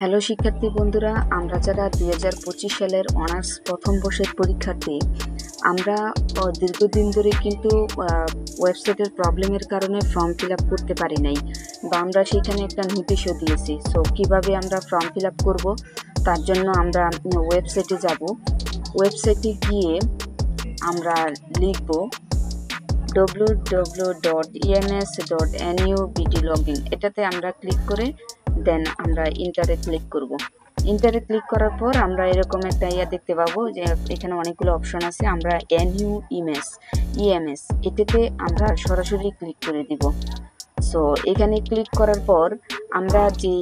Hello শিক্ষার্থী বন্ধুরা, আমরা যারা 2025 সালের অনার্স প্রথম বর্ষের পরীক্ষার্থী, আমরা দীর্ঘদিন ধরে কিন্তু ওয়েবসাইটের প্রবলেমের কারণে ফর্ম ফিল আপ করতে পারি নাই, বা আমরা সেখানে একটা নোটিশও দিয়েছি। সো কিভাবে আমরা ফর্ম ফিল আপ করবো, তার জন্য আমরা ওয়েবসাইটে যাব। ওয়েবসাইটে গিয়ে আমরা লিখব www.ems.nubdlogin। এটাতে আমরা ক্লিক করে দেন আমরা ইন্টারে ক্লিক করব। ইন্টারে ক্লিক করার পর আমরা এরকম একটা দেখতে পাবো যে এখানে অনেকগুলো অপশন আছে। আমরা ইএমএস এটাতে আমরা সরাসরি ক্লিক করে দিব। সো এখানে ক্লিক করার পর আমরা যে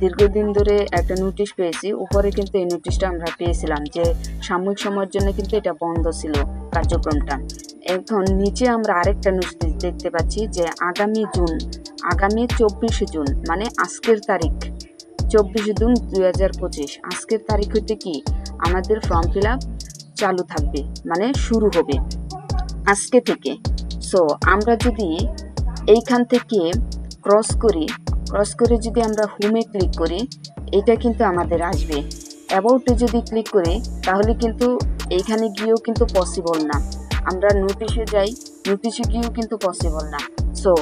দীর্ঘদিন ধরে একটা নোটিশ পেয়েছি, উপরে কিন্তু এই নোটিশটা আমরা পেয়েছিলাম যে সাময়িক সময়ের জন্য কিন্তু এটা বন্ধ ছিল কার্যক্রমটা। এখন নিচে আমরা আরেকটা নোটিশ দেখতে পাচ্ছি যে আগামী 24 জুন, মানে আজকের তারিখ 24 জুন 2025, আজকের তারিখ হইতে কি আমাদের ফর্ম ফিল আপ চালু থাকবে, মানে শুরু হবে আজকে থেকে। সো আমরা যদি এইখান থেকে ক্রস করে যদি আমরা হোমে ক্লিক করি, এটা কিন্তু আমাদের আসবে। অ্যাবাউটে যদি ক্লিক করি তাহলে কিন্তু এইখানে গিয়েও কিন্তু পসিবল না। আমরা নোটিশে যাই, নোটিশে গিয়েও কিন্তু পসিবল না। সো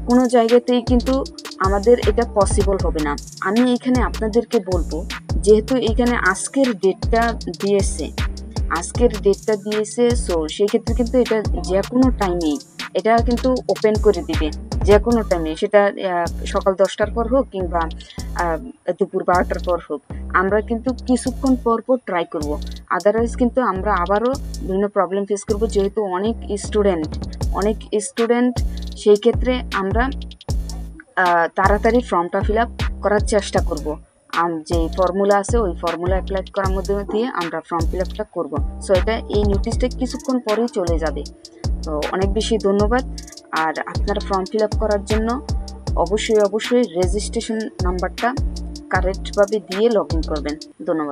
কোনো জায়গাতেই কিন্তু আমাদের এটা পসিবল হবে না। আমি এখানে আপনাদেরকে বলবো, যেহেতু এখানে আজকের ডেটটা দিয়েছে, সো সেক্ষেত্রে কিন্তু এটা যে কোনো টাইমেই এটা কিন্তু ওপেন করে দিবে, যে কোনো টাইমে, সেটা সকাল 10টার পর হোক কিংবা দুপুর 12টার পর হোক। আমরা কিন্তু কিছুক্ষণ পর ট্রাই করব, আদারওয়াইজ কিন্তু আমরা আবারও বিভিন্ন প্রবলেম ফেস করব, যেহেতু অনেক স্টুডেন্ট। সেই ক্ষেত্রে আমরা তাড়াতাড়ি ফর্মটা ফিল আপ করার চেষ্টা করব। যে ফর্মুলা আছে ওই ফর্মুলা অ্যাপ্লাই করার মধ্যে দিয়ে আমরা ফর্ম ফিল আপটা করবো। সো এই নোটিশটা কিছুক্ষণ পরেই চলে যাবে। তো অনেক বেশি ধন্যবাদ। আর আপনারা ফর্ম ফিল আপ করার জন্য অবশ্যই রেজিস্ট্রেশন নাম্বারটা কারেক্টভাবে দিয়ে লগ ইন করবেন। ধন্যবাদ।